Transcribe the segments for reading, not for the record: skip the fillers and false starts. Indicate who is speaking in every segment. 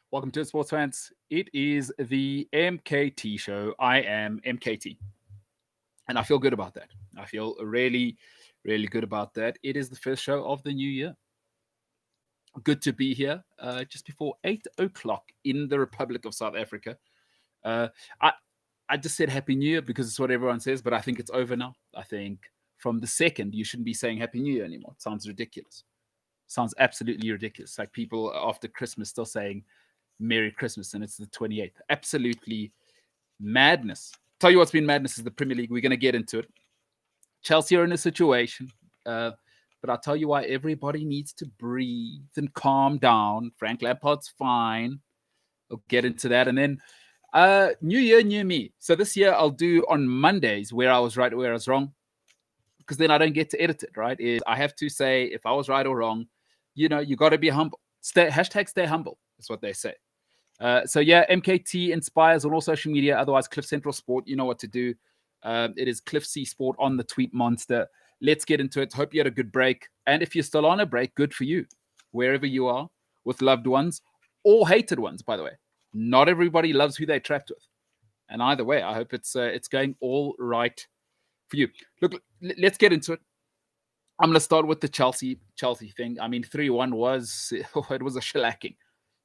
Speaker 1: Welcome to it, sports fans. It is the MKT Show. I am MKT, and I feel good about that. I feel really, really good about that. It is the first show of the new year. Good to be here just before 8 o'clock in the Republic of South Africa. Uh, I, I just said Happy New Year because it's what everyone says, but I think it's over now. I think from the second, you shouldn't be saying Happy New Year anymore. It sounds ridiculous. Sounds absolutely ridiculous. Like people after Christmas still saying Merry Christmas and it's the 28th. Absolutely madness. Tell you what's been madness is the Premier League. We're going to get into it. Chelsea are in a situation, but I'll tell you why everybody needs to breathe and calm down. Frank Lampard's fine. We'll get into that. And then new year, new me. So this year I'll do on Mondays where I was right, where I was wrong, because then I don't get to edit it, right? I have to say if I was right or wrong. You got to be humble. Stay humble is what they say. So yeah, MKT inspires on all social media. Otherwise, Cliff Central Sport, you know what to do. It is Cliff C Sport on the Tweet Monster. Let's get into it. Hope you had a good break. And if you're still on a break, good for you. Wherever you are with loved ones or hated ones, by the way. Not everybody loves who they're trapped with. And either way, I hope it's going all right for you. Look, let's get into it. I'm going to start with the Chelsea thing. I mean, 3-1 was it was a shellacking.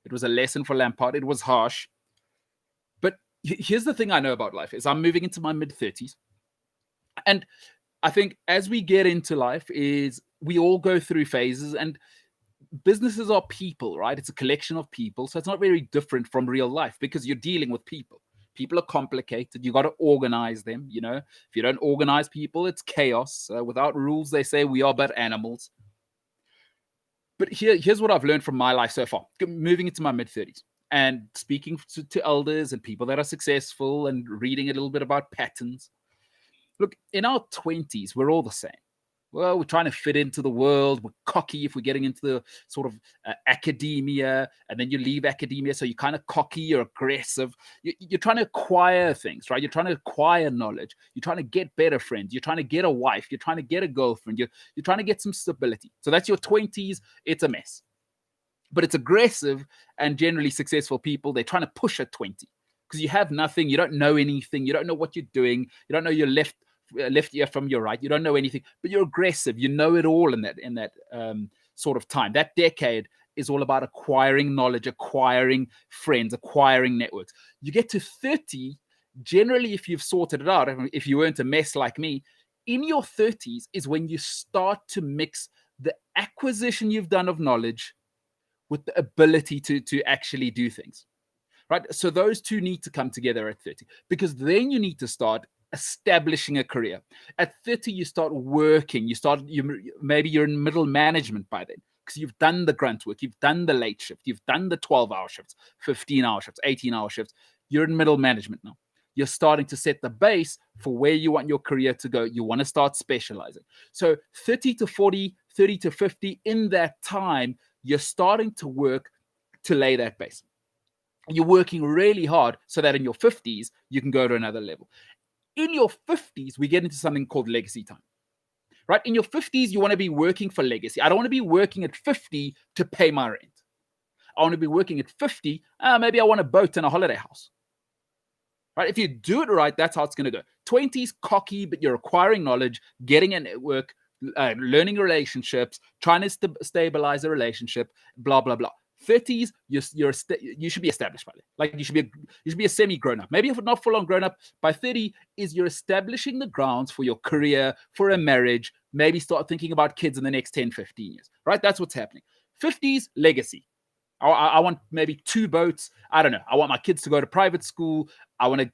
Speaker 1: It was a lesson for Lampard. It was harsh. But here's the thing I know about life is I'm moving into my mid-30s. And I think as we get into life is we all go through phases, and businesses are people, right? It's a collection of people. So it's not very different from real life because you're dealing with people. People are complicated. You got to organize them. If you don't organize people, it's chaos. Without rules, they say we are but animals. But here's what I've learned from my life so far, moving into my mid-30s and speaking to elders and people that are successful and reading a little bit about patterns. Look, in our 20s, we're all the same. Well, we're trying to fit into the world. We're cocky if we're getting into the sort of academia, and then you leave academia. So you're kind of cocky, you're aggressive. You're trying to acquire things, right? You're trying to acquire knowledge. You're trying to get better friends. You're trying to get a wife. You're trying to get a girlfriend. You're trying to get some stability. So that's your 20s. It's a mess. But it's aggressive and generally successful people. They're trying to push at 20 because you have nothing. You don't know anything. You don't know what you're doing. You don't know your left ear from your right. You don't know anything, but you're aggressive. You know it all in that sort of time. That decade is all about acquiring knowledge, acquiring friends, acquiring networks. You get to 30, generally, if you've sorted it out, if you weren't a mess like me, in your 30s is when you start to mix the acquisition you've done of knowledge with the ability to actually do things, right? So those two need to come together at 30 because then you need to start establishing a career. At 30, you start working. Maybe you're in middle management by then because you've done the grunt work, you've done the late shift, you've done the 12-hour shifts, 15-hour shifts, 18-hour shifts. You're in middle management now. You're starting to set the base for where you want your career to go. You want to start specializing. So 30 to 40, 30 to 50, in that time, you're starting to work to lay that base. You're working really hard so that in your 50s, you can go to another level. In your 50s, we get into something called legacy time, right? In your 50s, you want to be working for legacy. I don't want to be working at 50 to pay my rent. I want to be working at 50. Maybe I want a boat and a holiday house, right? If you do it right, that's how it's going to go. 20s, cocky, but you're acquiring knowledge, getting a network, learning relationships, trying to stabilize a relationship, blah, blah, blah. 30s, you should be established by then. Like you should be a semi grown up. Maybe if not full on grown up, by 30 is you're establishing the grounds for your career, for a marriage, maybe start thinking about kids in the next 10, 15 years, right? That's what's happening. 50s, legacy. I want maybe 2 boats. I don't know. I want my kids to go to private school. I want to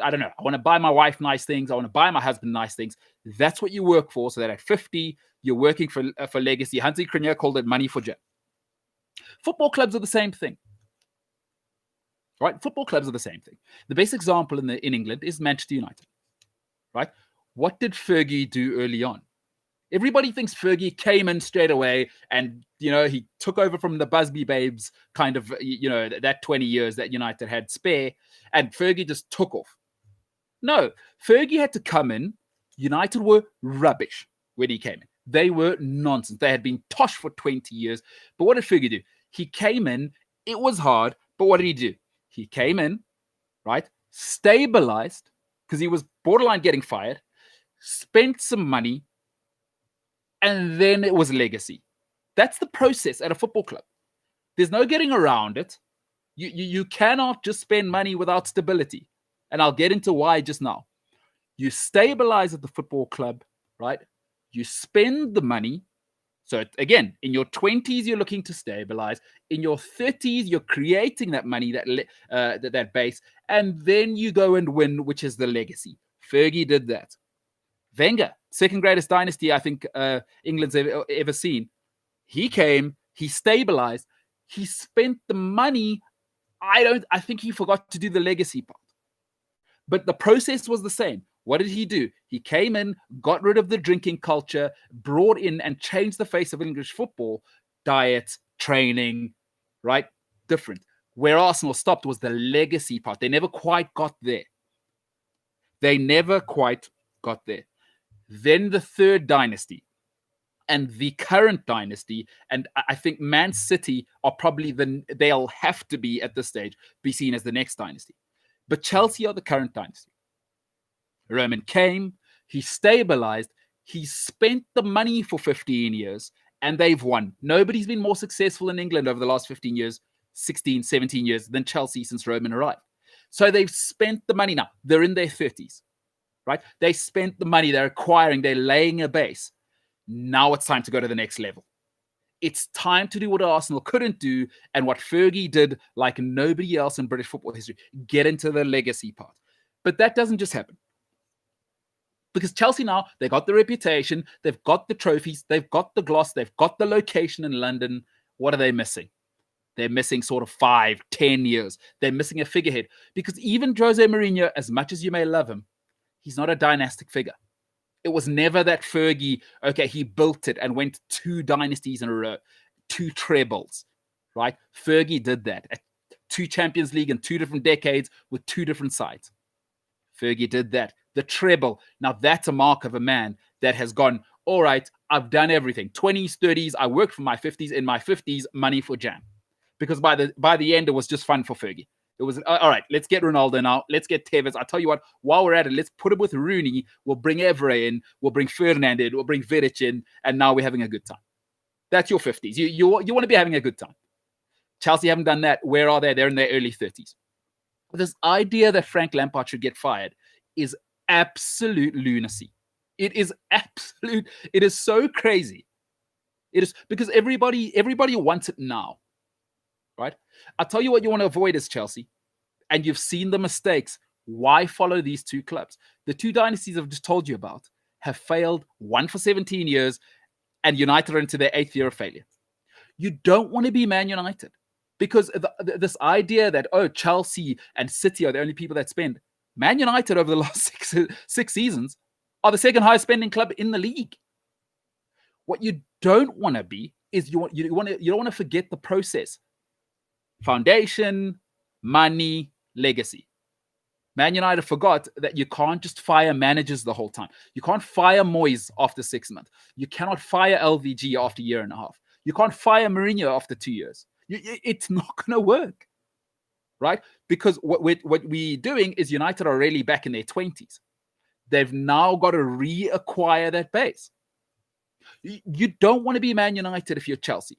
Speaker 1: I want to buy my wife nice things. I want to buy my husband nice things. That's what you work for. So that at 50, you're working for legacy. Hansi Cronje called it money for Jim. Football clubs are the same thing, right? Football clubs are the same thing. The best example in England is Manchester United, right? What did Fergie do early on? Everybody thinks Fergie came in straight away and, he took over from the Busby Babes kind of, that 20 years that United had spare, and Fergie just took off. No, Fergie had to come in. United were rubbish when he came in. They were nonsense. They had been tosh for 20 years. But what did Fergie do? He came in It was hard, but what did he do? He came in, right? Stabilized because he was borderline getting fired, spent some money, and then it was legacy. That's the process at a football club. There's no getting around it. You cannot just spend money without stability. And I'll get into why just now. You stabilize at the football club, right? You spend the money. So again, in your 20s, you're looking to stabilize. In your 30s, you're creating that money, that base, and then you go and win, which is the legacy. Fergie did that. Wenger, second greatest dynasty I think England's ever seen. He came, he stabilized, he spent the money. I think he forgot to do the legacy part. But the process was the same. What did he do? He came in, got rid of the drinking culture, brought in and changed the face of English football. Diet, training, right? Different. Where Arsenal stopped was the legacy part. They never quite got there. Then the third dynasty and the current dynasty, and I think Man City are probably they'll have to be at this stage, be seen as the next dynasty. But Chelsea are the current dynasty. Roman came, he stabilized, he spent the money for 15 years, and they've won. Nobody's been more successful in England over the last 15 years, 16, 17 years than Chelsea since Roman arrived. So they've spent the money now. They're in their 30s, right? They spent the money, they're acquiring, they're laying a base. Now it's time to go to the next level. It's time to do what Arsenal couldn't do and what Fergie did like nobody else in British football history, get into the legacy part. But that doesn't just happen. Because Chelsea now, they got the reputation, they've got the trophies, they've got the gloss, they've got the location in London. What are they missing? They're missing sort of 5, 10 years. They're missing a figurehead. Because even Jose Mourinho, as much as you may love him, he's not a dynastic figure. It was never that Fergie, okay, he built it and went 2 dynasties in a row, 2 trebles, right? Fergie did that at 2 Champions League in 2 different decades with 2 different sides. Fergie did that. The treble. Now that's a mark of a man that has gone, all right, I've done everything. 20s, 30s, I worked for my 50s. In my 50s, money for jam. Because by the end, it was just fun for Fergie. It was, all right, let's get Ronaldo now. Let's get Tevez. I'll tell you what, while we're at it, let's put him with Rooney. We'll bring Evra in. We'll bring Ferdinand in. We'll bring Vidic in. And now we're having a good time. That's your 50s. You want to be having a good time. Chelsea haven't done that. Where are they? They're in their early 30s. But this idea that Frank Lampard should get fired is absolute lunacy. It is absolute. It is so crazy. It is because everybody wants it now. Right? I'll tell you what you want to avoid is Chelsea. And you've seen the mistakes. Why follow these 2 clubs? The 2 dynasties I've just told you about have failed, one for 17 years, and United are into their 8th year of failure. You don't want to be Man United because this idea that, oh, Chelsea and City are the only people that spend. Man United over the last six seasons are the second highest spending club in the league. What you don't want to be is you don't want to forget the process. Foundation, money, legacy. Man United forgot that you can't just fire managers the whole time. You can't fire Moyes after 6 months. You cannot fire LVG after a year and a half. You can't fire Mourinho after 2 years. It's not going to work, right? Because what we're doing is United are really back in their 20s. They've now got to reacquire that base. You don't want to be Man United if you're Chelsea.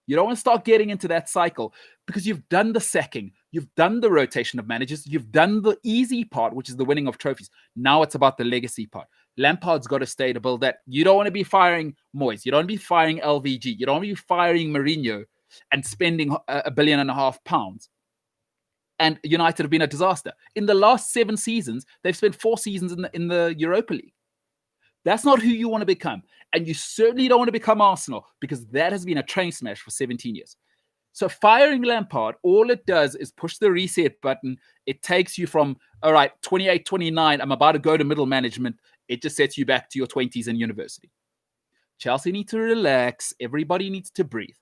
Speaker 1: You don't want to start getting into that cycle because you've done the sacking. You've done the rotation of managers. You've done the easy part, which is the winning of trophies. Now it's about the legacy part. Lampard's got to stay to build that. You don't want to be firing Moyes. You don't want to be firing LVG. You don't want to be firing Mourinho and spending £1.5 billion. And United have been a disaster. In the last 7 seasons, they've spent 4 seasons in the Europa League. That's not who you want to become. And you certainly don't want to become Arsenal because that has been a train smash for 17 years. So firing Lampard, all it does is push the reset button. It takes you from, all right, 28, 29, I'm about to go to middle management. It just sets you back to your 20s in university. Chelsea need to relax. Everybody needs to breathe.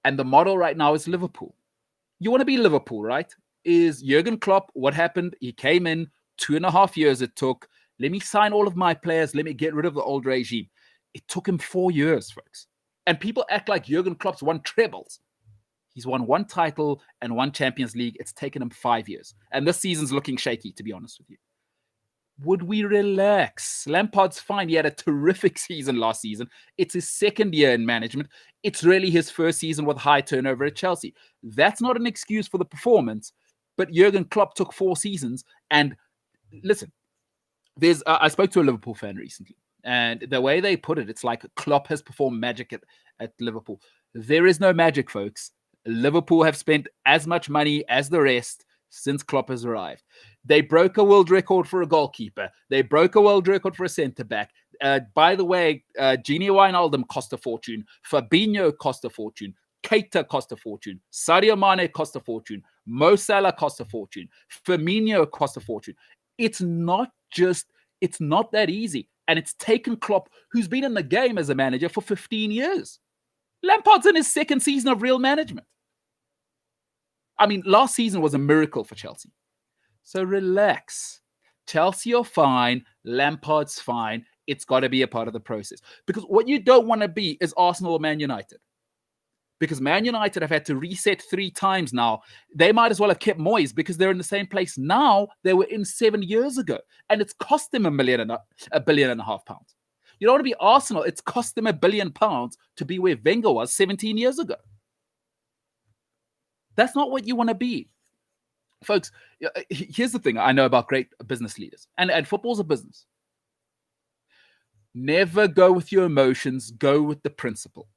Speaker 1: And the model right now is Liverpool. You want to be Liverpool, right? Is Jurgen Klopp, what happened? He came in, 2.5 years it took. Let me sign all of my players. Let me get rid of the old regime. It took him 4 years, folks. And people act like Jurgen Klopp's won trebles. He's won one title and one Champions League. It's taken him 5 years. And this season's looking shaky, to be honest with you. Would we relax? Lampard's fine. He had a terrific season last season. It's his second year in management. It's really his first season with high turnover at Chelsea. That's not an excuse for the performance, but Jurgen Klopp took 4 seasons. And listen, I spoke to a Liverpool fan recently, and the way they put it, it's like Klopp has performed magic at Liverpool. There is no magic, folks. Liverpool have spent as much money as the rest since Klopp has arrived. They broke a world record for a goalkeeper. They broke a world record for a centre-back. By the way, Gini Wijnaldum cost a fortune. Fabinho cost a fortune. Keita cost a fortune. Sadio Mane cost a fortune. Mo Salah cost a fortune. Firmino cost a fortune. It's not that easy. And it's taken Klopp, who's been in the game as a manager for 15 years. Lampard's in his second season of real management. I mean, last season was a miracle for Chelsea. So relax. Chelsea are fine. Lampard's fine. It's got to be a part of the process. Because what you don't want to be is Arsenal or Man United. Because Man United have had to reset 3 times now. They might as well have kept Moyes because they're in the same place now they were in 7 years ago. And it's cost them £1.5 billion. You don't want to be Arsenal. It's cost them £1 billion to be where Wenger was 17 years ago. That's not what you want to be. Folks, here's the thing I know about great business leaders. And football's a business. Never go with your emotions. Go with the principle.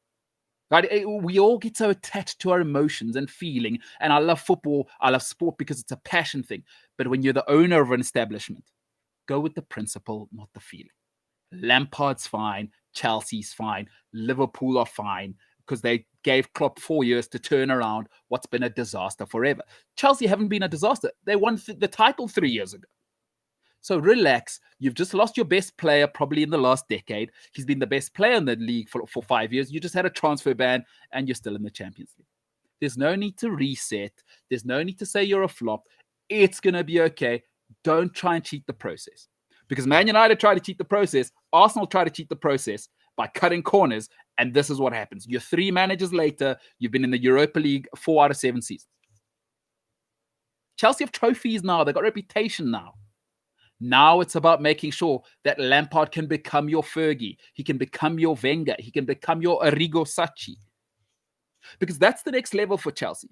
Speaker 1: Right? We all get so attached to our emotions and feeling. And I love football. I love sport because it's a passion thing. But when you're the owner of an establishment, go with the principle, not the feeling. Lampard's fine. Chelsea's fine. Liverpool are fine because they gave Klopp 4 years to turn around what's been a disaster forever. Chelsea haven't been a disaster. They won the title 3 years ago. So relax. You've just lost your best player probably in the last decade. He's been the best player in the league for 5 years. You just had a transfer ban and you're still in the Champions League. There's no need to reset. There's no need to say you're a flop. It's going to be okay. Don't try and cheat the process. Because Man United tried to cheat the process. Arsenal tried to cheat the process by cutting corners. And this is what happens. You're 3 managers later. You've been in the Europa League 4 out of 7 seasons. Chelsea have trophies now. They've got reputation now. Now it's about making sure that Lampard can become your Fergie. He can become your Wenger. He can become your Arrigo Sacchi. Because that's the next level for Chelsea.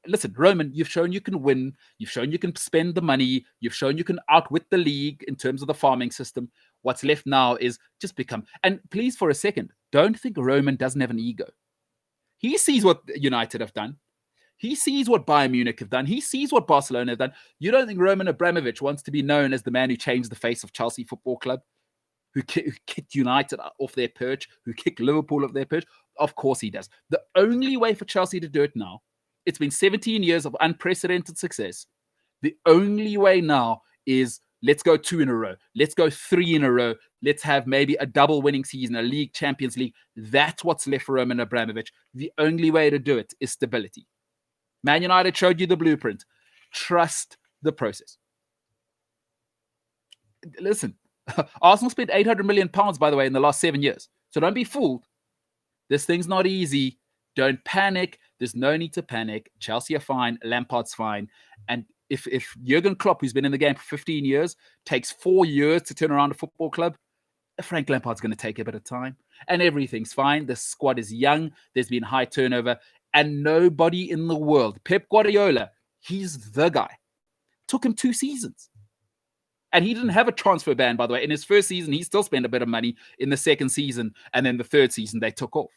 Speaker 1: Listen, Roman, you've shown you can win. You've shown you can spend the money. You've shown you can outwit the league in terms of the farming system. What's left now is just become... And please, for a second, don't think Roman doesn't have an ego. He sees what United have done. He sees what Bayern Munich have done. He sees what Barcelona have done. You don't think Roman Abramovich wants to be known as the man who changed the face of Chelsea Football Club, who kicked United off their perch, who kicked Liverpool off their perch? Of course he does. The only way for Chelsea to do it now, it's been 17 years of unprecedented success. The only way now is let's go 2 in a row. Let's go 3 in a row. Let's have maybe a double winning season, a league, Champions League. That's what's left for Roman Abramovich. The only way to do it is stability. Man United showed you the blueprint. Trust the process. Listen, Arsenal spent £800 million, by the way, in the last 7 years. So don't be fooled. This thing's not easy. Don't panic. There's no need to panic. Chelsea are fine. Lampard's fine. And if Jurgen Klopp, who's been in the game for 15 years, takes 4 years to turn around a football club, Frank Lampard's going to take a bit of time. And everything's fine. The squad is young. There's been high turnover. And nobody in the world, Pep Guardiola, he's the guy. Took him 2 seasons. And he didn't have a transfer ban, by the way. In his first season, he still spent a bit of money. In the second season, and then the third season, they took off.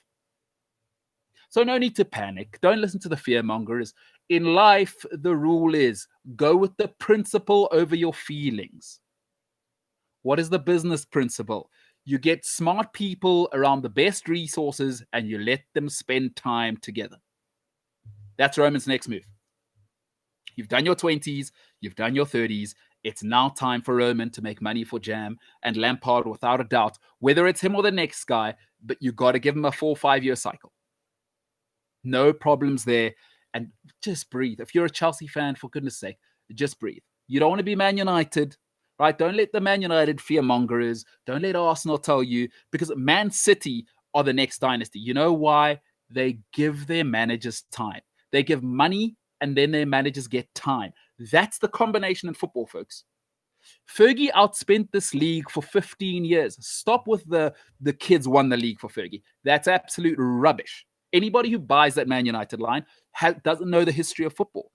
Speaker 1: So no need to panic. Don't listen to the fearmongers. In life, the rule is go with the principle over your feelings. What is the business principle? You get smart people around the best resources and you let them spend time together. That's Roman's next move. You've done your 20s, you've done your 30s. It's now time for Roman to make money for Jam and Lampard, without a doubt, whether it's him or the next guy, but you got to give him a 4 or 5 year cycle. No problems there. And just breathe. If you're a Chelsea fan, for goodness sake, just breathe. You don't want to be Man United, right? Don't let the Man United fearmongers, don't let Arsenal tell you, because Man City are the next dynasty. You know why? They give their managers time. They give money, and then their managers get time. That's the combination in football, folks. Fergie outspent this league for 15 years. Stop with the kids won the league for Fergie. That's absolute rubbish. Anybody who buys that Man United line doesn't know the history of football.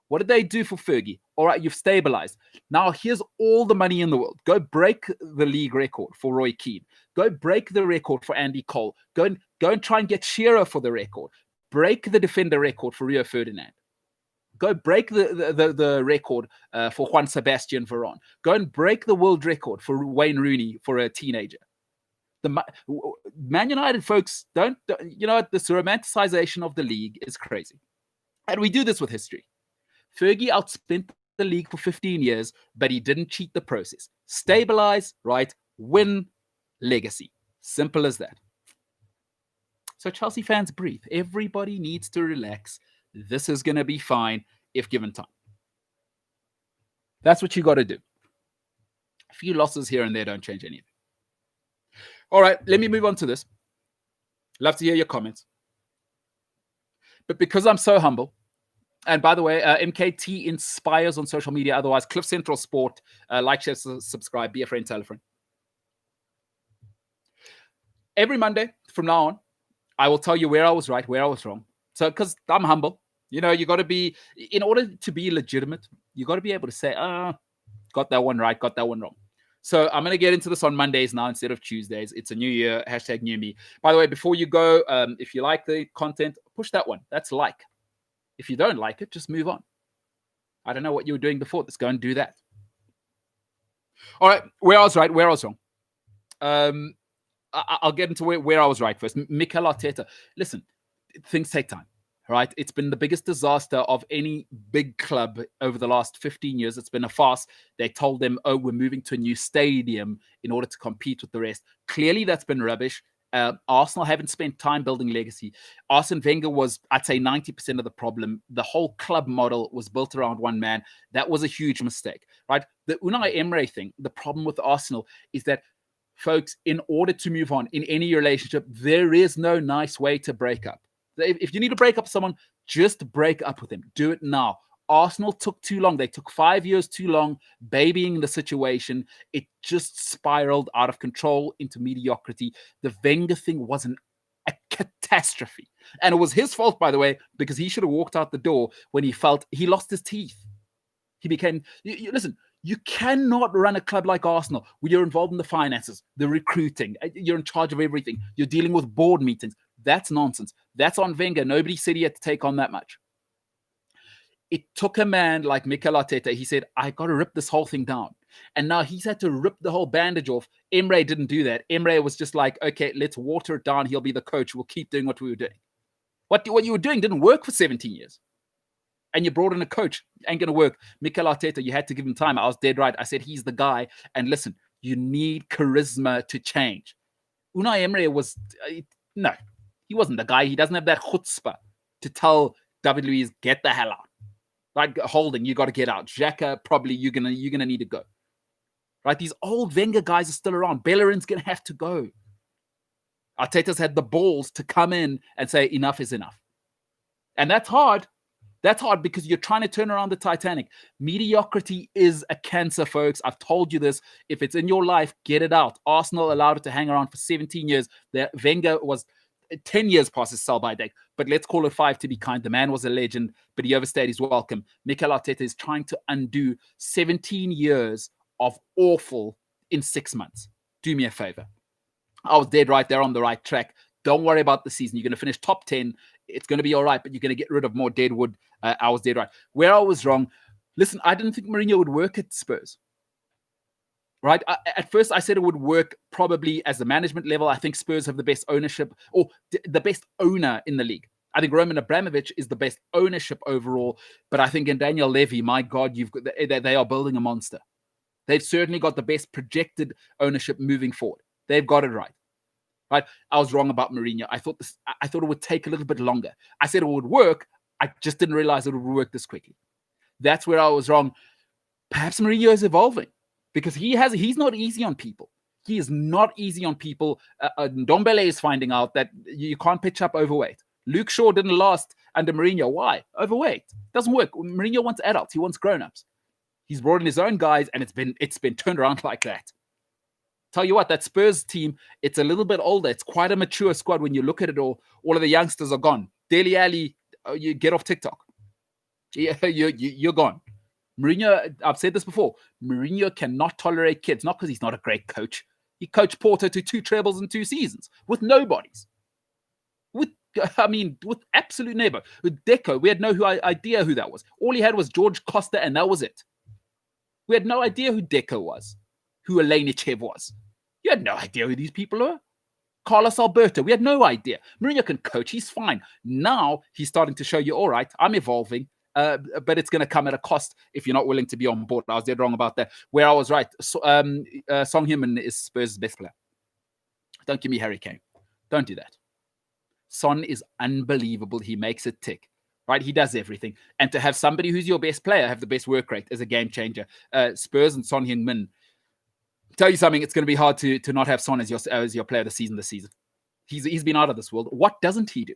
Speaker 1: What did they do for Fergie? All right, you've stabilized. Now here's all the money in the world. Go break the league record for Roy Keane. Go break the record for Andy Cole. Go and try and get Shearer for the record. Break the defender record for Rio Ferdinand. Go break the record for Juan Sebastian Veron. Go and break the world record for Wayne Rooney for a teenager. The Man United folks don't you know, this romanticization of the league is crazy. And we do this with history. Fergie outspent the league for 15 years, but he didn't cheat the process. Stabilize, right? Win, legacy. Simple as that. So Chelsea fans, breathe. Everybody needs to relax. This is going to be fine if given time. That's what you got to do. A few losses here and there don't change anything. All right, let me move on to this. Love to hear your comments. But because I'm so humble, and by the way, MKT inspires on social media. Otherwise, Cliff Central Sport. Like, share, subscribe, be a friend, tell a friend. Every Monday from now on, I will tell you where I was right, where I was wrong. So, because I'm humble, you know, you got to be, in order to be legitimate, you got to be able to say, got that one right, got that one wrong. So I'm going to get into this on Mondays now instead of Tuesdays. It's a new year, hashtag new me. By the way, before you go, if you like the content, push that one. That's like. If you don't like it, just move on. I don't know what you were doing before. Let's go and do that. All right, where I was right, where I was wrong. I'll get into where I was right first. Mikel Arteta. Listen, things take time, right? It's been the biggest disaster of any big club over the last 15 years. It's been a farce. They told them, oh, we're moving to a new stadium in order to compete with the rest. Clearly, that's been rubbish. Arsenal haven't spent time building legacy. Arsene Wenger was, I'd say, 90% of the problem. The whole club model was built around one man. That was a huge mistake, right? The Unai Emery thing, the problem with Arsenal is that, folks, in order to move on in any relationship, there is no nice way to break up. If you need to break up with someone, just break up with them. Do it now. Arsenal took too long. They took 5 years too long babying the situation. It just spiraled out of control into mediocrity. The Wenger thing was a catastrophe. And it was his fault, by the way, because he should have walked out the door when he felt he lost his teeth. He became, listen, you cannot run a club like Arsenal where you're involved in the finances, the recruiting, you're in charge of everything, you're dealing with board meetings. That's nonsense. That's on Wenger. Nobody said he had to take on that much. It took a man like Mikel Arteta. He said, I got to rip this whole thing down. And now he's had to rip the whole bandage off. Emre didn't do that. Emre was just like, okay, let's water it down. He'll be the coach. We'll keep doing what we were doing. What you were doing didn't work for 17 years. And you brought in a coach. Ain't going to work. Mikel Arteta, you had to give him time. I was dead right. I said, he's the guy. And listen, you need charisma to change. Unai Emery was, no, he wasn't the guy. He doesn't have that chutzpah to tell David Luiz, get the hell out. Right, Holding, you got to get out. Xhaka, probably you're gonna need to go. Right, these old Wenger guys are still around. Bellerin's gonna have to go. Arteta's had the balls to come in and say enough is enough, and that's hard. That's hard because you're trying to turn around the Titanic. Mediocrity is a cancer, folks. I've told you this. If it's in your life, get it out. Arsenal allowed it to hang around for 17 years. Wenger was 10 years past his sell-by date, but let's call it 5 to be kind. The man was a legend, but he overstayed his welcome. Mikel Arteta is trying to undo 17 years of awful in 6 months. Do me a favor. I was dead right there on the right track. Don't worry about the season. You're going to finish top 10. It's going to be all right, but you're going to get rid of more deadwood. I was dead right. Where I was wrong, listen, I didn't think Mourinho would work at Spurs. Right? At first, I said it would work probably as the management level. I think Spurs have the best ownership or the best owner in the league. I think Roman Abramovich is the best ownership overall. But I think in Daniel Levy, my God, they are building a monster. They've certainly got the best projected ownership moving forward. They've got it right. Right? I was wrong about Mourinho. I thought it would take a little bit longer. I said it would work. I just didn't realize it would work this quickly. That's where I was wrong. Perhaps Mourinho is evolving. Because he's not easy on people. He is not easy on people. Ndombele is finding out that you can't pitch up overweight. Luke Shaw didn't last under Mourinho. Why? Overweight. Doesn't work. Mourinho wants adults. He wants grown-ups. He's brought in his own guys, and it's been turned around like that. Tell you what, that Spurs team, it's a little bit older. It's quite a mature squad when you look at it all. All of the youngsters are gone. Dele Alli, you get off TikTok. You're gone. Mourinho, I've said this before, Mourinho cannot tolerate kids, not because he's not a great coach. He coached Porto to 2 trebles in 2 seasons with nobodies. With absolute neighbor. With Deco, we had no idea who that was. All he had was George Costa, and that was it. We had no idea who Deco was, who Elena Chev was. You had no idea who these people were. Carlos Alberto, we had no idea. Mourinho can coach, he's fine. Now he's starting to show you, all right, I'm evolving. But it's going to come at a cost if you're not willing to be on board. I was dead wrong about that. Where I was right, Son Heung-min is Spurs' best player. Don't give me Harry Kane. Don't do that. Son is unbelievable. He makes it tick, right? He does everything. And to have somebody who's your best player have the best work rate is a game changer. Spurs and Son Heung-min, tell you something, it's going to be hard to not have Son as your player this season. He's been out of this world. What doesn't he do?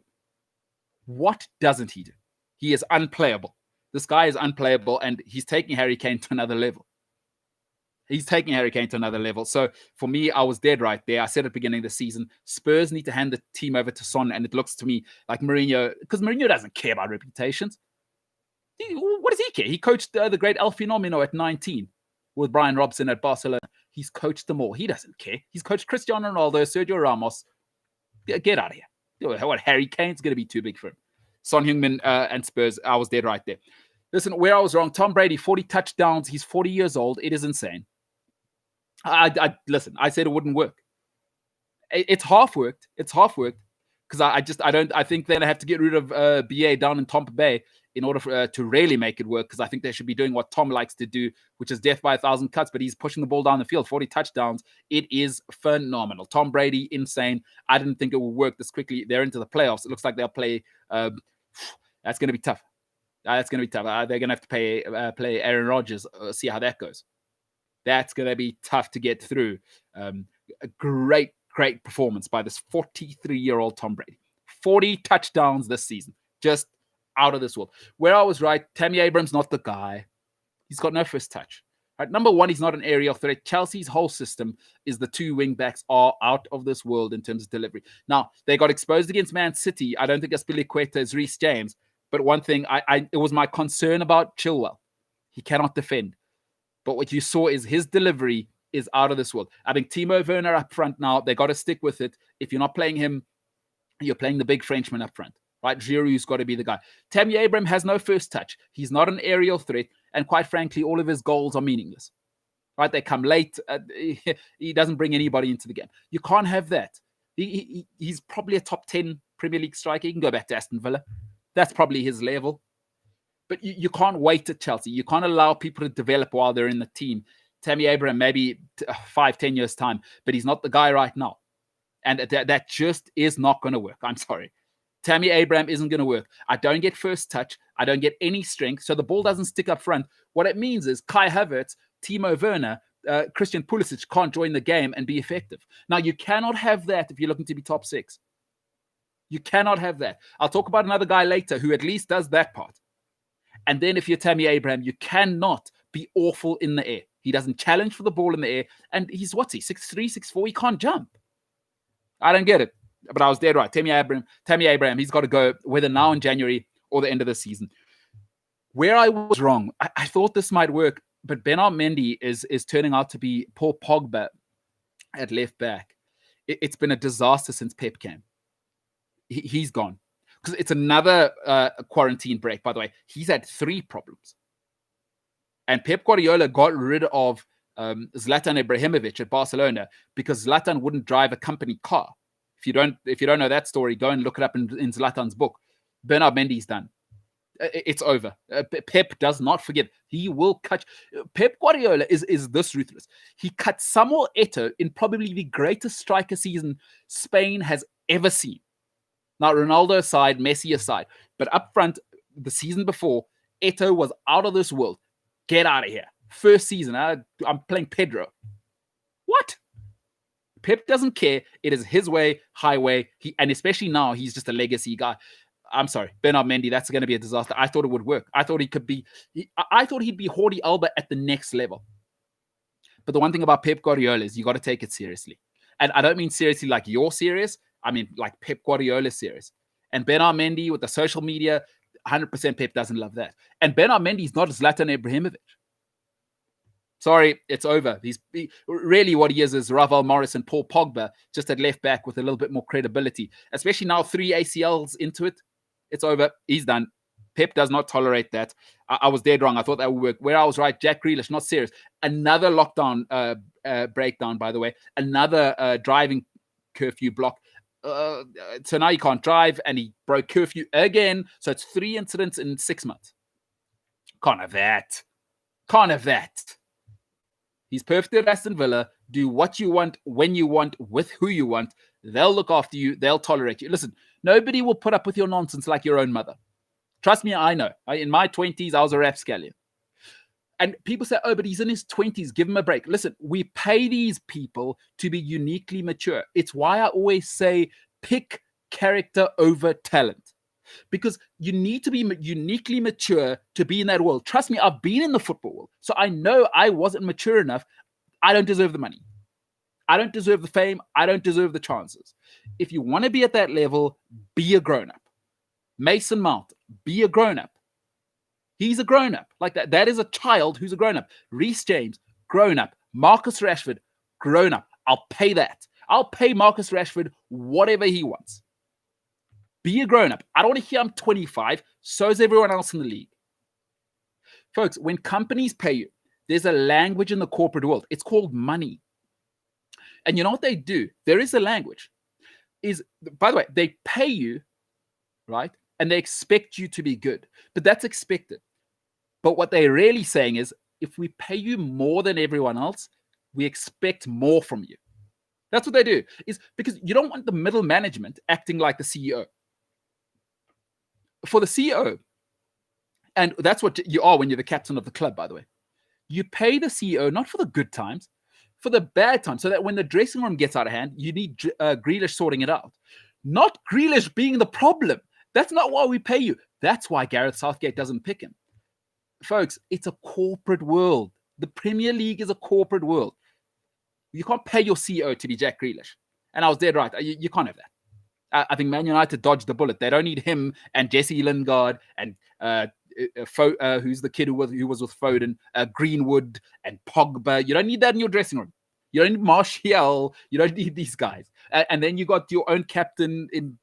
Speaker 1: What doesn't he do? He is unplayable. This guy is unplayable, and he's taking Harry Kane to another level. So for me, I was dead right there. I said at the beginning of the season, Spurs need to hand the team over to Son, and it looks to me like Mourinho, because Mourinho doesn't care about reputations. What does he care? He coached the great El Fenomeno at 19 with Brian Robson at Barcelona. He's coached them all. He doesn't care. He's coached Cristiano Ronaldo, Sergio Ramos. Get out of here. What, Harry Kane's going to be too big for him. Son Heung-min and Spurs, I was dead right there. Listen, where I was wrong, Tom Brady, 40 touchdowns. He's 40 years old. It is insane. Listen, I said it wouldn't work. It's half worked. Because I think they're going to have to get rid of BA down in Tampa Bay in order to really make it work, because I think they should be doing what Tom likes to do, which is death by 1,000 cuts, but he's pushing the ball down the field, 40 touchdowns. It is phenomenal. Tom Brady, insane. I didn't think it would work this quickly. They're into the playoffs. It looks like they'll play. That's going to be tough. They're going to have to play Aaron Rodgers, see how that goes. That's going to be tough to get through. A great performance by this 43-year-old Tom Brady. 40 touchdowns this season. Just out of this world. Where I was right, Tammy Abrams, not the guy. He's got no first touch. Right, number one, he's not an aerial threat. Chelsea's whole system is the 2 wing backs are out of this world in terms of delivery. Now, they got exposed against Man City. I don't think Aspilicueta is Reece James. But one thing, it was my concern about Chilwell. He cannot defend. But what you saw is his delivery is out of this world. I think Timo Werner up front now, they got to stick with it. If you're not playing him, you're playing the big Frenchman up front. Right, Giroud's got to be the guy. Tammy Abraham has no first touch. He's not an aerial threat. And quite frankly, all of his goals are meaningless. Right, they come late. He doesn't bring anybody into the game. You can't have that. He's probably a top 10 Premier League striker. He can go back to Aston Villa. That's probably his level. But you can't wait at Chelsea. You can't allow people to develop while they're in the team. Tammy Abraham, maybe 5-10 years' time. But he's not the guy right now. And that just is not going to work. I'm sorry. Tammy Abraham isn't going to work. I don't get first touch. I don't get any strength. So the ball doesn't stick up front. What it means is Kai Havertz, Timo Werner, Christian Pulisic can't join the game and be effective. Now, you cannot have that if you're looking to be top 6. You cannot have that. I'll talk about another guy later who at least does that part. And then if you're Tammy Abraham, you cannot be awful in the air. He doesn't challenge for the ball in the air. And he's, 6'3", 6'4"? He can't jump. I don't get it. But I was dead right. Tammy Abraham, he's got to go whether now in January or the end of the season. Where I was wrong, I thought this might work, but Bernard Mendy is turning out to be Paul Pogba at left back. It's been a disaster since Pep came. He's gone. Because it's another quarantine break, by the way. He's had 3 problems. And Pep Guardiola got rid of Zlatan Ibrahimovic at Barcelona because Zlatan wouldn't drive a company car. If you don't know that story, go and look it up in Zlatan's book. Bernard Mendy's done. It's over. Pep does not forget. He will cut. Pep Guardiola is this ruthless. He cut Samuel Eto'o in probably the greatest striker season Spain has ever seen. Now, Ronaldo aside, Messi aside. But up front, the season before, Eto'o was out of this world. Get out of here. First season, I'm playing Pedro. What? Pep doesn't care. It is his way, highway. And especially now, he's just a legacy guy. I'm sorry, Bernard Mendy, that's going to be a disaster. I thought it would work. I thought I thought he'd be Jordi Alba at the next level. But the one thing about Pep Guardiola is you got to take it seriously. And I don't mean seriously like you're serious. I mean like Pep Guardiola serious. And Bernard Mendy with the social media, 100% Pep doesn't love that. And Bernard Mendy is not Zlatan Ibrahimovic. Sorry, it's over. Really what he is Ravel Morris and Paul Pogba, just at left back with a little bit more credibility. Especially now 3 ACLs into it. It's over. He's done. Pep does not tolerate that. I was dead wrong. I thought that would work. Where I was right, Jack Grealish, not serious. Another lockdown breakdown, by the way. Another driving curfew block. So now he can't drive, and he broke curfew again. So it's 3 incidents in 6 months. Can't have that. Can't have that. He's perfect at Aston Villa. Do what you want, when you want, with who you want. They'll look after you. They'll tolerate you. Listen, nobody will put up with your nonsense like your own mother. Trust me, I know. In my 20s, I was a rapscallion. And people say, oh, but he's in his 20s. Give him a break. Listen, we pay these people to be uniquely mature. It's why I always say pick character over talent. Because you need to be uniquely mature to be in that world. Trust me, I've been in the football world. So I know I wasn't mature enough. I don't deserve the money. I don't deserve the fame. I don't deserve the chances. If you want to be at that level, be a grown-up. Mason Mount, be a grown-up. He's a grown-up. Like that. That is a child who's a grown-up. Reece James, grown-up. Marcus Rashford, grown-up. I'll pay that. I'll pay Marcus Rashford whatever he wants. Be a grown-up. I don't want to hear I'm 25. So is everyone else in the league. Folks, when companies pay you, there's a language in the corporate world. It's called money. And you know what they do? There is a language. By the way, they pay you, right? And they expect you to be good. But that's expected. But what they're really saying is, if we pay you more than everyone else, we expect more from you. That's what they do. Is because you don't want the middle management acting like the CEO. For the CEO, and that's what you are when you're the captain of the club, by the way, you pay the CEO not for the good times, for the bad times, so that when the dressing room gets out of hand, you need Grealish sorting it out. Not Grealish being the problem. That's not why we pay you. That's why Gareth Southgate doesn't pick him. Folks, it's a corporate world. The Premier League is a corporate world. You can't pay your CEO to be Jack Grealish. And I was dead right. You can't have that. I think Man United dodged the bullet. They don't need him and Jesse Lingard and who's the kid who was with Foden, Greenwood and Pogba. You don't need that in your dressing room. You don't need Martial. You don't need these guys. And then you got your own captain in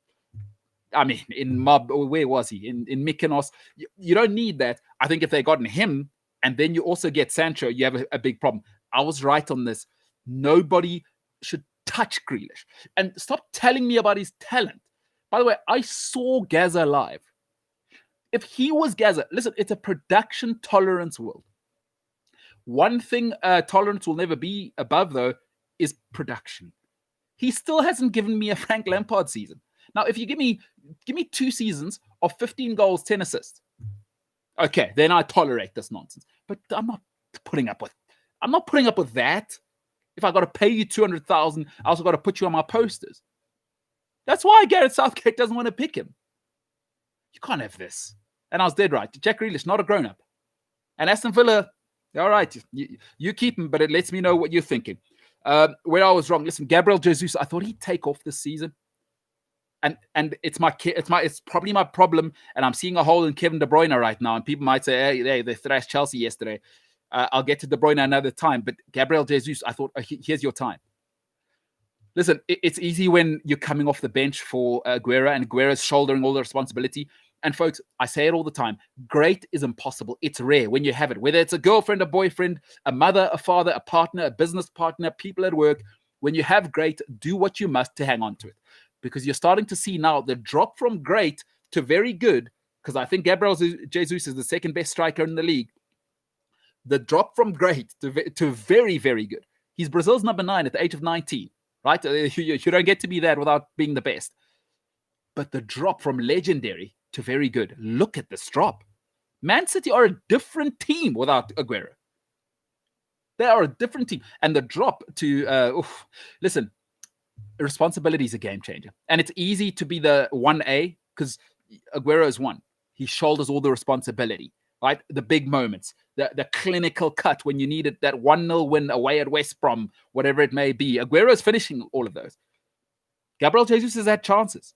Speaker 1: Mob. Where was he? In Mykonos. You don't need that. I think if they gotten him and then you also get Sancho, you have a big problem. I was right on this. Nobody should touch Grealish. And stop telling me about his talent. By the way, I saw Gaza live. If he was Gaza, listen, it's a production tolerance world. One thing tolerance will never be above, though, is production. He still hasn't given me a Frank Lampard season. Now, if you give me 2 seasons of 15 goals, 10 assists, okay, then I tolerate this nonsense. But I'm not putting up with that. If I got to pay you 200,000, I also got to put you on my posters. That's why Gareth Southgate doesn't want to pick him. You can't have this. And I was dead right. Jack Grealish, not a grown-up. And Aston Villa, all right, you keep him, but it lets me know what you're thinking. Where I was wrong, listen, Gabriel Jesus, I thought he'd take off this season. And it's probably my problem. And I'm seeing a hole in Kevin De Bruyne right now. And people might say, hey, they thrashed Chelsea yesterday. I'll get to De Bruyne another time. But Gabriel Jesus, I thought, here's your time. Listen, it's easy when you're coming off the bench for Aguero and Aguero's shouldering all the responsibility. And folks, I say it all the time. Great is impossible. It's rare when you have it. Whether it's a girlfriend, a boyfriend, a mother, a father, a partner, a business partner, people at work. When you have great, do what you must to hang on to it. Because you're starting to see now the drop from great to very good. Because I think Gabriel Jesus is the second best striker in the league. The drop from great to very, very good. He's Brazil's number 9 at the age of 19. Right? You don't get to be that without being the best. But the drop from legendary to very good. Look at this drop. Man City are a different team without Aguero. They are a different team. And the drop to, listen, responsibility is a game changer. And it's easy to be the 1A because Aguero's one. He shoulders all the responsibility, right? The big moments, the clinical cut when you needed that 1-0 win away at West Brom, whatever it may be. Aguero's finishing all of those. Gabriel Jesus has had chances.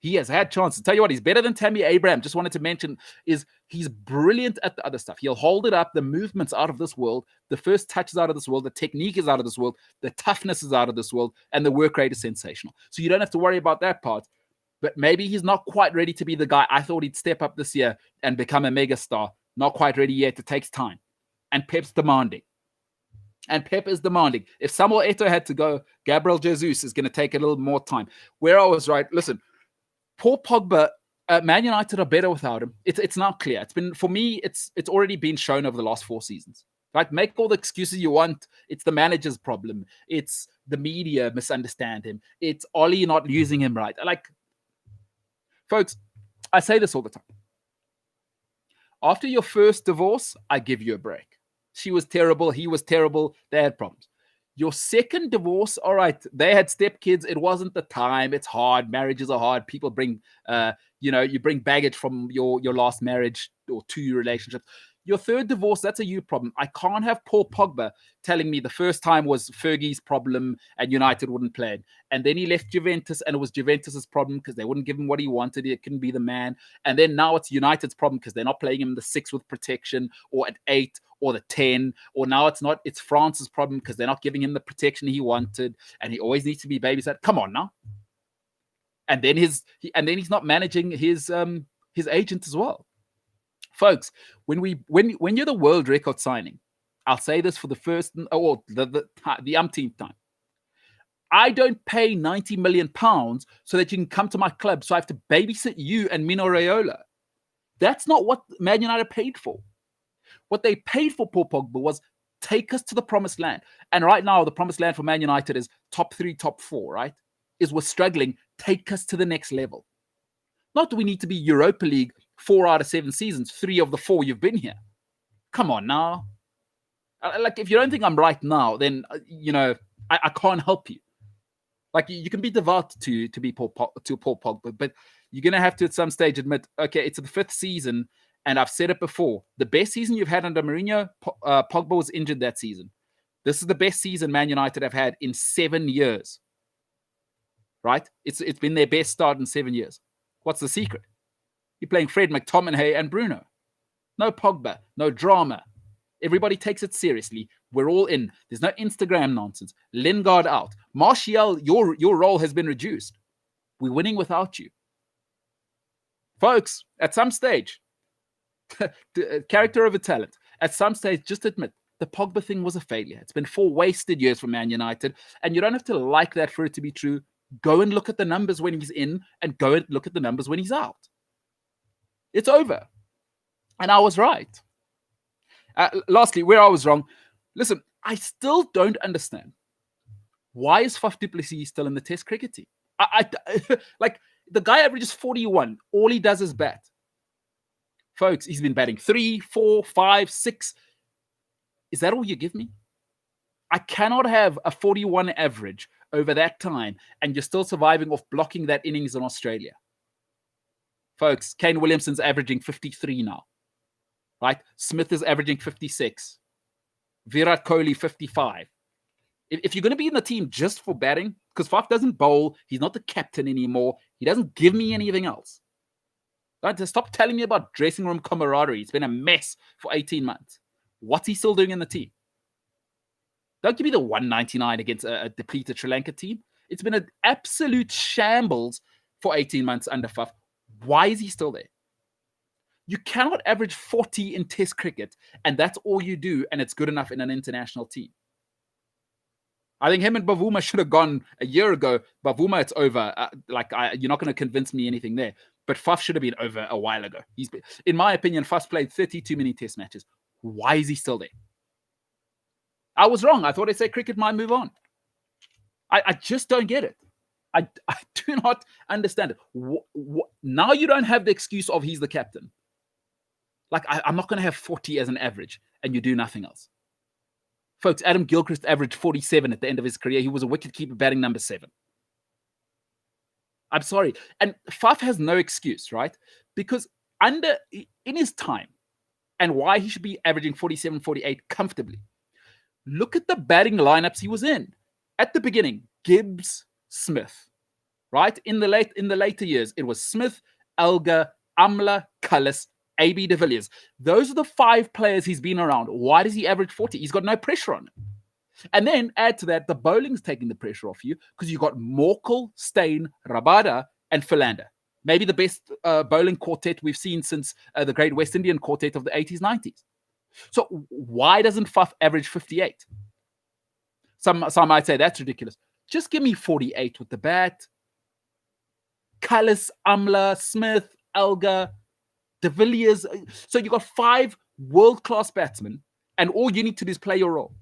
Speaker 1: He has had chances. Tell you what, he's better than Tammy Abraham. Just wanted to mention is he's brilliant at the other stuff. He'll hold it up. The movement's out of this world. The first touch is out of this world. The technique is out of this world. The toughness is out of this world. And the work rate is sensational. So you don't have to worry about that part. But maybe he's not quite ready to be the guy. I thought he'd step up this year and become a megastar. Not quite ready yet. It takes time. And Pep's demanding. And Pep is demanding. If Samuel Eto'o had to go, Gabriel Jesus is going to take a little more time. Where I was right, listen, Paul Pogba, Man United are better without him. It's now clear. It's been, for me, it's already been shown over the last 4 seasons. Right? Make all the excuses you want. It's the manager's problem. It's the media misunderstand him. It's Ollie not using him right. Like, folks, I say this all the time. After your first divorce, I give you a break. She was terrible. He was terrible. They had problems. Your second divorce, all right, they had stepkids. It wasn't the time. It's hard. Marriages are hard. People bring, you bring baggage from your last marriage or 2 relationships. Your third divorce, that's a you problem. I can't have Paul Pogba telling me the first time was Fergie's problem and United wouldn't play it. And then he left Juventus and it was Juventus's problem because they wouldn't give him what he wanted. He couldn't be the man. And then now it's United's problem because they're not playing him in the 6 with protection or at 8 or the 10. Or now it's France's problem because they're not giving him the protection he wanted. And he always needs to be babysat. Come on now. And then he's not managing his agent as well. Folks, when you're the world record signing, I'll say this for the first or the umpteenth time. I don't pay £90 million so that you can come to my club, so I have to babysit you and Mino Raiola. That's not what Man United paid for. What they paid for Paul Pogba was take us to the promised land. And right now, the promised land for Man United is top 3, top 4, right? Is we're struggling. Take us to the next level. Not do we need to be Europa League 4 out of 7 seasons, 3 of the 4 you've been here. Come on now. Like, if you don't think I'm right now, then, I can't help you. Like, you can be devout to Paul Pogba, but you're going to have to at some stage admit, okay, it's the 5th season, and I've said it before. The best season you've had under Mourinho, Pogba was injured that season. This is the best season Man United have had in 7 years. Right? It's been their best start in 7 years. What's the secret? You're playing Fred, McTominay, and Bruno. No Pogba, no drama. Everybody takes it seriously. We're all in. There's no Instagram nonsense. Lingard out. Martial, your role has been reduced. We're winning without you. Folks, at some stage, character over talent, at some stage, just admit the Pogba thing was a failure. It's been 4 wasted years for Man United, and you don't have to like that for it to be true. Go and look at the numbers when he's in and go and look at the numbers when he's out. It's over. And I was right. Lastly, where I was wrong, listen, I still don't understand. Why is Faf du Plessis still in the Test cricket team? Like, the guy averages 41. All he does is bat. Folks, he's been batting 3, 4, 5, 6. Is that all you give me? I cannot have a 41 average over that time and you're still surviving off blocking that innings in Australia. Folks, Kane Williamson's averaging 53 now, right? Smith is averaging 56. Virat Kohli, 55. If you're going to be in the team just for batting, because Faf doesn't bowl, he's not the captain anymore, he doesn't give me anything else. Right? Just stop telling me about dressing room camaraderie. It's been a mess for 18 months. What's he still doing in the team? Don't give me the 199 against a depleted Sri Lanka team. It's been an absolute shambles for 18 months under Faf. Why is he still there? You cannot average 40 in Test cricket, and that's all you do, and it's good enough in an international team. I think him and Bavuma should have gone a year ago. Bavuma, it's over. You're not going to convince me anything there. But Faf should have been over a while ago. In my opinion, Faf's played 30 too many Test matches. Why is he still there? I was wrong. I thought SA cricket might move on. I just don't get it. I do not understand it. Now you don't have the excuse of he's the captain. Like, I'm not going to have 40 as an average and you do nothing else. Folks, Adam Gilchrist averaged 47 at the end of his career. He was a wicketkeeper batting number 7. I'm sorry. And Faf has no excuse, right? Because in his time, and why he should be averaging 47, 48 comfortably. Look at the batting lineups he was in. At the beginning, Gibbs, Smith, right? In the later years, it was Smith, Elgar, Amla, Cullis, AB de Villiers. Those are the 5 players he's been around. Why does he average 40? He's got no pressure on him. And then add to that, the bowling's taking the pressure off you because you've got Morkel, Steyn, Rabada, and Philander. Maybe the best bowling quartet we've seen since the great West Indian quartet of the 80s, 90s. So why doesn't Faf average 58? Some might say that's ridiculous. Just give me 48 with the bat. Cullis, Amla, Smith, Elgar, de Villiers. So you've got 5 world-class batsmen, and all you need to do is play your role.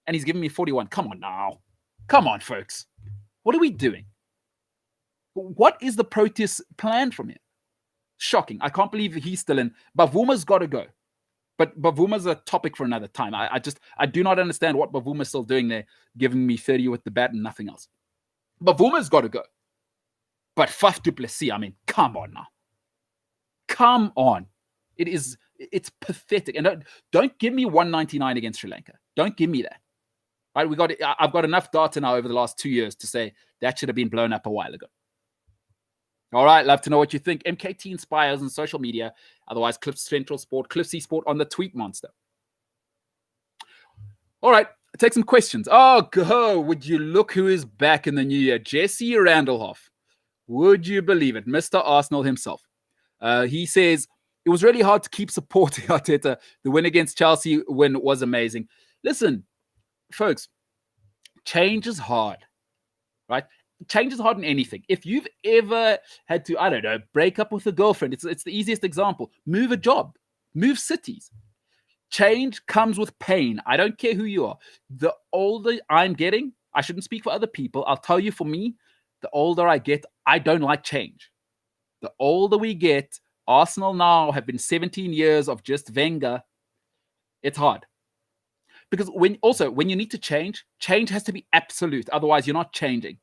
Speaker 1: And he's giving me 41. Come on now. Come on, folks. What are we doing? What is the Proteas plan from here? Shocking. I can't believe he's still in. Bavuma's got to go. But Bavuma's a topic for another time. I do not understand what Bavuma's still doing there, giving me 30 with the bat and nothing else. Bavuma's got to go. But Faf du Plessis, I mean, come on now. Come on. It's pathetic. And don't give me 199 against Sri Lanka. Don't give me that. Right? I've got enough data now over the last 2 years to say that should have been blown up a while ago. All right, love to know what you think. MKT Inspires on social media. Otherwise, Cliffs Central Sport, Cliffs Sport on the Tweet Monster. All right, take some questions. Oh, go. Would you look who is back in the new year? Jesse Randlehoff. Would you believe it? Mr. Arsenal himself. He says, it was really hard to keep supporting Arteta. The win against Chelsea was amazing. Listen, folks, change is hard, right? Change is hard in anything. If you've ever had to, I don't know, break up with a girlfriend, it's the easiest example. Move a job, move cities. Change comes with pain. I don't care who you are. The older I'm getting, I shouldn't speak for other people. I'll tell you, for me, the older I get, I don't like change. The older we get, Arsenal now have been 17 years of just Wenger. It's hard. Because when you need to change has to be absolute. Otherwise, you're not changing.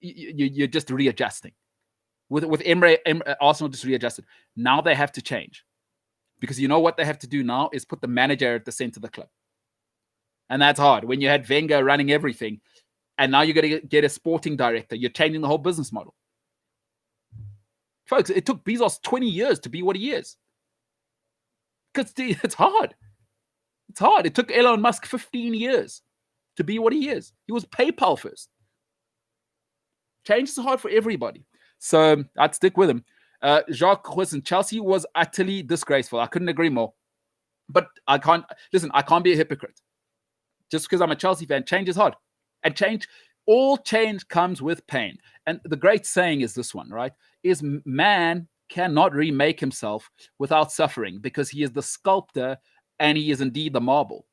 Speaker 1: You're just readjusting. With Arsenal just readjusted. Now they have to change. Because you know what they have to do now is put the manager at the center of the club. And that's hard. When you had Wenger running everything, and now you're going to get a sporting director, you're changing the whole business model. Folks, it took Bezos 20 years to be what he is. Because it's hard. It's hard. It took Elon Musk 15 years to be what he is. He was PayPal first. Change is hard for everybody. So I'd stick with him. Jacques Wilson, Chelsea was utterly disgraceful. I couldn't agree more. But I can't be a hypocrite. Just because I'm a Chelsea fan, change is hard. And all change comes with pain. And the great saying is this one, right? Is man cannot remake himself without suffering, because he is the sculptor and he is indeed the marble.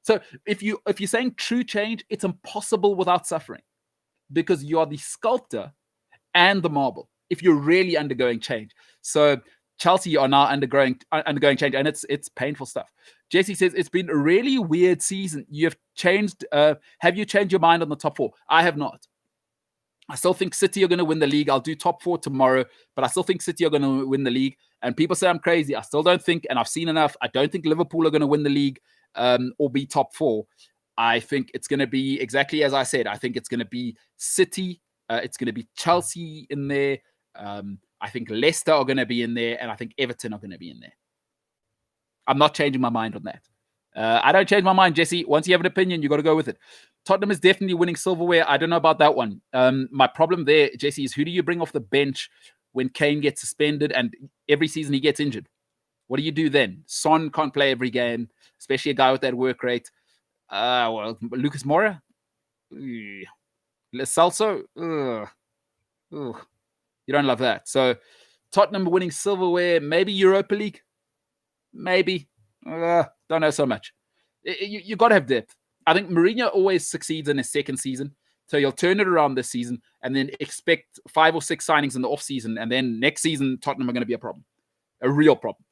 Speaker 1: So if you're saying true change, it's impossible without suffering, because you are the sculptor and the marble if you're really undergoing change. So Chelsea are now undergoing change, and it's painful stuff. Jesse says, it's been a really weird season. You've changed. Have you changed your mind on the top 4? I have not. I still think City are going to win the league. I'll do top 4 tomorrow, but I still think City are going to win the league. And people say I'm crazy. I still don't think, and I've seen enough, I don't think Liverpool are going to win the league or be top 4. I think it's going to be exactly as I said. I think it's going to be City. It's going to be Chelsea in there. I think Leicester are going to be in there, and I think Everton are going to be in there. I'm not changing my mind on that. I don't change my mind, Jesse. Once you have an opinion, you got to go with it. Tottenham is definitely winning silverware. I don't know about that one. My problem there, Jesse, is who do you bring off the bench when Kane gets suspended and every season he gets injured? What do you do then? Son can't play every game, especially a guy with that work rate. Lucas Moura? Celso? You don't love that. So Tottenham winning silverware, maybe Europa League. Maybe. Don't know so much. You got to have depth. I think Mourinho always succeeds in his second season. So you'll turn it around this season and then expect 5 or 6 signings in the off-season. And then next season, Tottenham are going to be a problem. A real problem.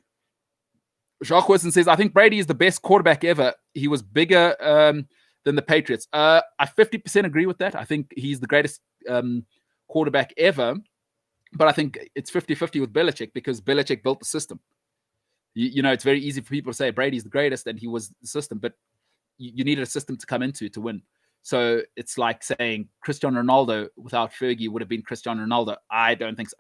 Speaker 1: Jacques Wilson says, I think Brady is the best quarterback ever. He was bigger than the Patriots. I 50% agree with that. I think he's the greatest quarterback ever. But I think it's 50-50 with Belichick because Belichick built the system. It's very easy for people to say Brady's the greatest and he was the system, but you needed a system to come into to win. So it's like saying Cristiano Ronaldo without Fergie would have been Cristiano Ronaldo. I don't think so.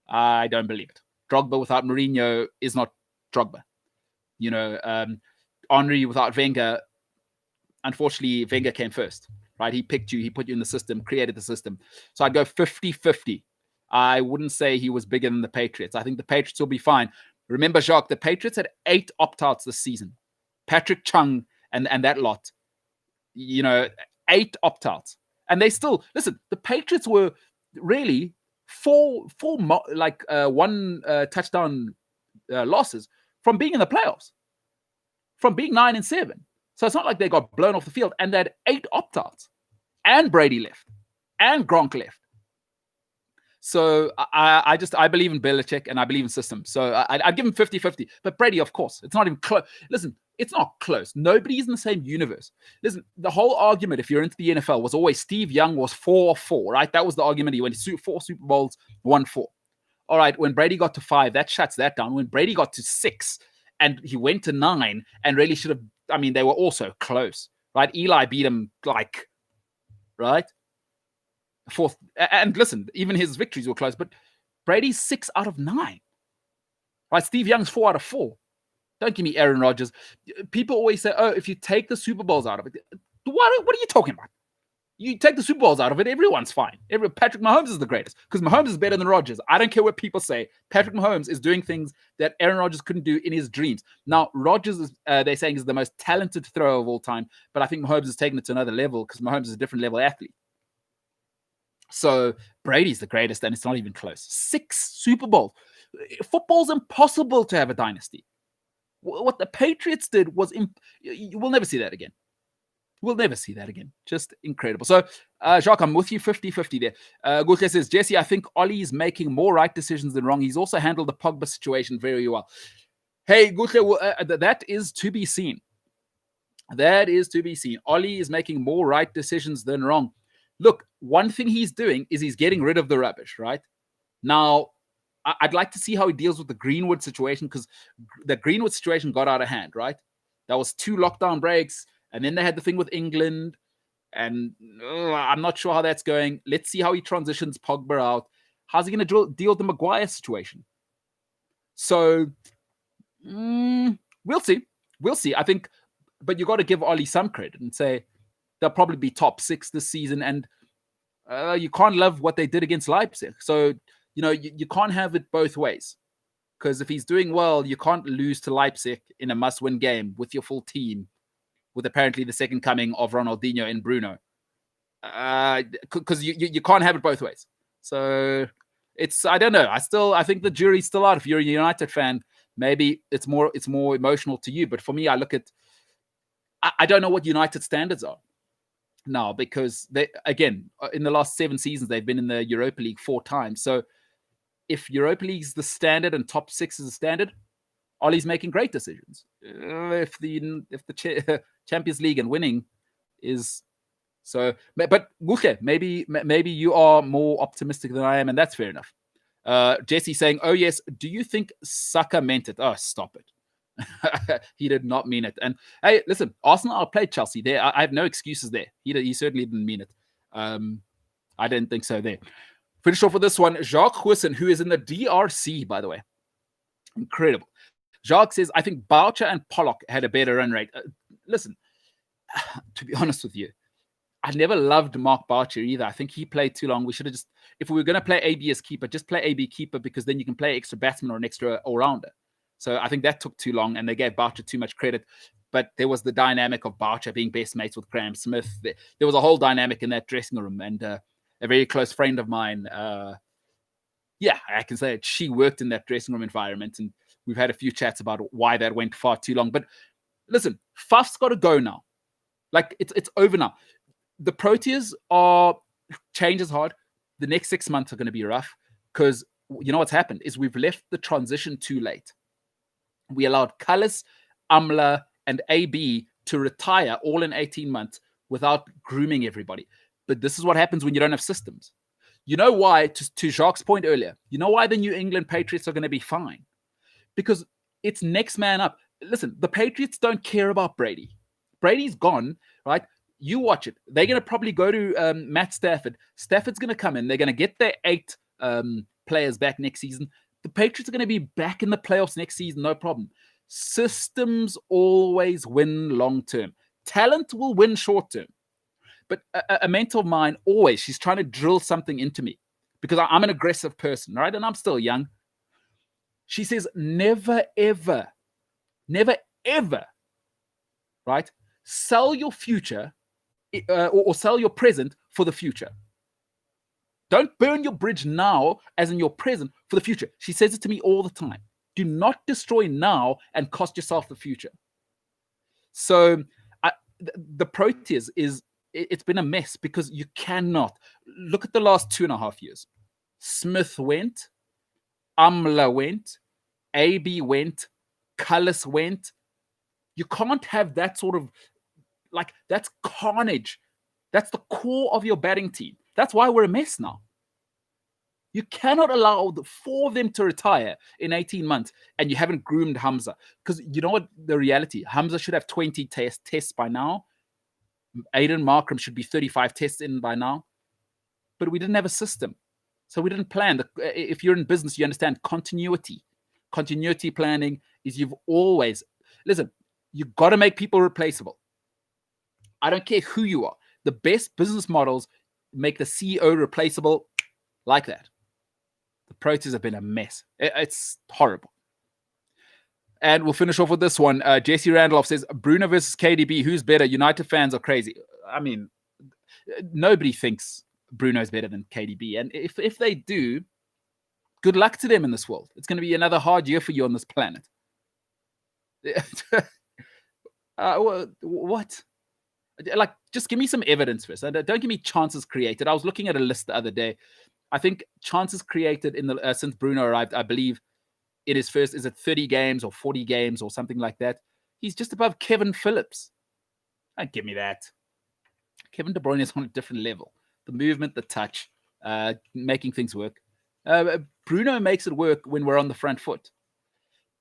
Speaker 1: I don't believe it. Drogba without Mourinho is not Drogba. Henry without Wenger, unfortunately, Wenger came first, right? He picked you, he put you in the system, created the system. So I'd go 50-50. I wouldn't say he was bigger than the Patriots. I think the Patriots will be fine. Remember, Jacques, the Patriots had 8 opt-outs this season. Patrick Chung and that lot, 8 opt-outs. And they still, listen, the Patriots were really one touchdown losses from being in the playoffs, from being 9-7. So it's not like they got blown off the field. And they had 8 opt-outs. And Brady left. And Gronk left. So I believe in Belichick and I believe in systems. So I'd give him 50-50. But Brady, of course, it's not even close. Listen, it's not close. Nobody's in the same universe. Listen, the whole argument, if you're into the NFL, was always Steve Young was 4-4, right? That was the argument. He went to 4 Super Bowls, won 4. All right, when Brady got to 5, that shuts that down. When Brady got to 6 and he went to 9 and really should have, they were also close, right? Eli beat him right? 4th. And listen, even his victories were close, but Brady's 6 out of 9. Right? Steve Young's 4 out of 4. Don't give me Aaron Rodgers. People always say, oh, if you take the Super Bowls out of it, what are you talking about? You take the Super Bowls out of it, everyone's fine. Patrick Mahomes is the greatest because Mahomes is better than Rodgers. I don't care what people say. Patrick Mahomes is doing things that Aaron Rodgers couldn't do in his dreams. Now, Rodgers, they're saying, is the most talented thrower of all time, but I think Mahomes has taken it to another level because Mahomes is a different level athlete. So Brady's the greatest, and it's not even close. 6 Super Bowls. Football's impossible to have a dynasty. What the Patriots did was we'll never see that again. We'll never see that again. Just incredible. So, Jacques, I'm with you 50-50 there. Gulke says, Jesse, I think Ollie is making more right decisions than wrong. He's also handled the Pogba situation very well. Hey, Gulke, that is to be seen. That is to be seen. Ollie is making more right decisions than wrong. Look, one thing he's doing is he's getting rid of the rubbish, right? Now, I'd like to see how he deals with the Greenwood situation because the Greenwood situation got out of hand, right? That was 2 lockdown breaks, and then they had the thing with England, and I'm not sure how that's going. Let's see how he transitions Pogba out. How's he going to deal with the Maguire situation? So, we'll see. We'll see. I think, but you got to give Ollie some credit and say, they'll probably be top 6 this season, and you can't love what they did against Leipzig. So, you can't have it both ways. Because if he's doing well, you can't lose to Leipzig in a must-win game with your full team, with apparently the second coming of Ronaldinho and Bruno. Because you can't have it both ways. So, I don't know. I think the jury's still out. If you're a United fan, maybe it's more emotional to you. But for me, I look at, I don't know what United standards are now, because they, again, in the last 7 seasons, they've been in the Europa League 4 times. So if Europa League's the standard and top 6 is the standard, Ollie's making great decisions. If the Champions League and winning is so, but Guche, maybe you are more optimistic than I am, and that's fair enough. Jesse saying, "Oh yes, do you think Saka meant it?" Oh, stop it. He did not mean it. And hey, listen, Arsenal outplayed Chelsea there. I have no excuses there. He certainly didn't mean it. I didn't think so there. Finish off with this one. Jacques Huisson, who is in the DRC, by the way. Incredible. Jacques says, I think Boucher and Pollock had a better run rate. Listen, to be honest with you, I never loved Mark Boucher either. I think he played too long. We should have just, if we were going to play AB as keeper, just play AB keeper, because then you can play extra batsman or an extra all-rounder. So I think that took too long, and they gave Boucher too much credit. But there was the dynamic of Boucher being best mates with Graham Smith. There was a whole dynamic in that dressing room. And a very close friend of mine, I can say it, she worked in that dressing room environment. And we've had a few chats about why that went far too long. But listen, Faf's got to go now. Like, it's over now. The Proteas change is hard. The next 6 months are going to be rough, because you know what's happened is we've left the transition too late. We allowed Cullis, Amla, and AB to retire all in 18 months without grooming everybody. But this is what happens when you don't have systems. You know why, to Jacques' point earlier, you know why the New England Patriots are going to be fine? Because it's next man up. Listen, the Patriots don't care about Brady. Brady's gone, right? You watch it. They're going to probably go to Matt Stafford. Stafford's going to come in. They're going to get their 8 players back next season. The Patriots are going to be back in the playoffs next season, no problem. Systems always win long term. Talent will win short term. But a mentor of mine always, she's trying to drill something into me because I'm an aggressive person, right? And I'm still young. She says, never, ever, right? Sell your future or sell your present for the future. Don't burn your bridge now, as in your present, for the future. She says it to me all the time. Do not destroy now and cost yourself the future. So the Proteas it's been a mess because you cannot. Look at the last 2.5 years. Smith went, Amla went, AB went, Cullis went. You can't have that sort of, like, that's carnage. That's the core of your batting team. That's why we're a mess now. You cannot allow the 4 of them to retire in 18 months and you haven't groomed Hamza. Because you know what the reality? Hamza should have 20 tests by now. Aiden Markram should be 35 tests in by now. But we didn't have a system. So we didn't plan. If you're in business, you understand continuity. Continuity planning is you've always... Listen, you've got to make people replaceable. I don't care who you are. The best business models make the CEO replaceable like that. The Proteas have been a mess. It's horrible. And we'll finish off with this one. Jesse Randolph says, Bruno versus KDB, who's better? United fans are crazy. I mean, nobody thinks Bruno's better than KDB. And if they do, good luck to them in this world. It's going to be another hard year for you on this planet. What? Like, just give me some evidence first. Don't give me chances created. I was looking at a list the other day. I think chances created in the since Bruno arrived, I believe in his first, is it 30 games or 40 games or something like that? He's just above Kevin Phillips. Don't give me that. Kevin De Bruyne is on a different level. The movement, the touch, making things work. Bruno makes it work when we're on the front foot.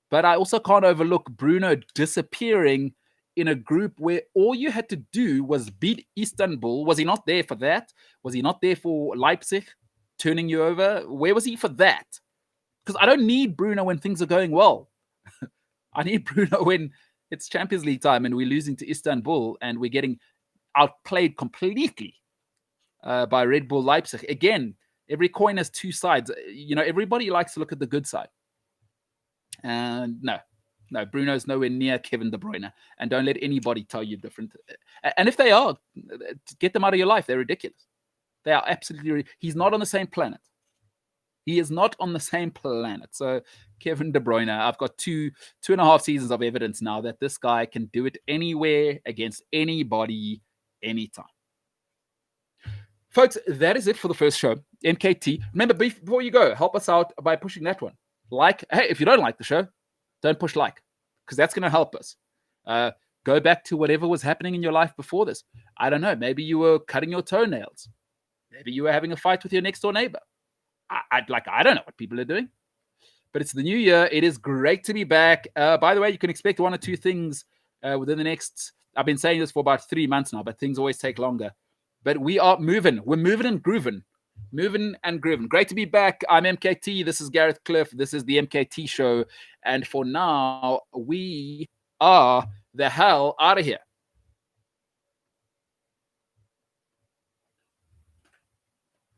Speaker 1: But I also can't overlook Bruno disappearing in a group where all you had to do was beat Istanbul. Was he not there for that? Was he not there for Leipzig turning you over? Where was he for that? Because I don't need Bruno when things are going well. I need Bruno when it's Champions League time and we're losing to Istanbul and we're getting outplayed completely by Red Bull Leipzig. Again, every coin has 2 sides. You know, everybody likes to look at the good side. And no, Bruno's nowhere near Kevin De Bruyne. And don't let anybody tell you different. And if they are, get them out of your life. They're ridiculous. They are absolutely... He's not on the same planet. He is not on the same planet. So Kevin De Bruyne, I've got 2.5 seasons of evidence now that this guy can do it anywhere, against anybody, anytime. Folks, that is it for the first show. MKT. Remember, before you go, help us out by pushing that one. Like, hey, if you don't like the show, don't push like, because that's going to help us. Go back to whatever was happening in your life before this. I don't know. Maybe you were cutting your toenails. Maybe you were having a fight with your next door neighbor. I don't know what people are doing, but it's the new year. It is great to be back. By the way, you can expect 1 or 2 things within the next, I've been saying this for about 3 months now, but things always take longer. But we are moving. We're moving and grooving. Moving and grooving. Great to be back. I'm MKT. This is Gareth Cliff. This is the MKT Show. And for now, we are the hell out of here.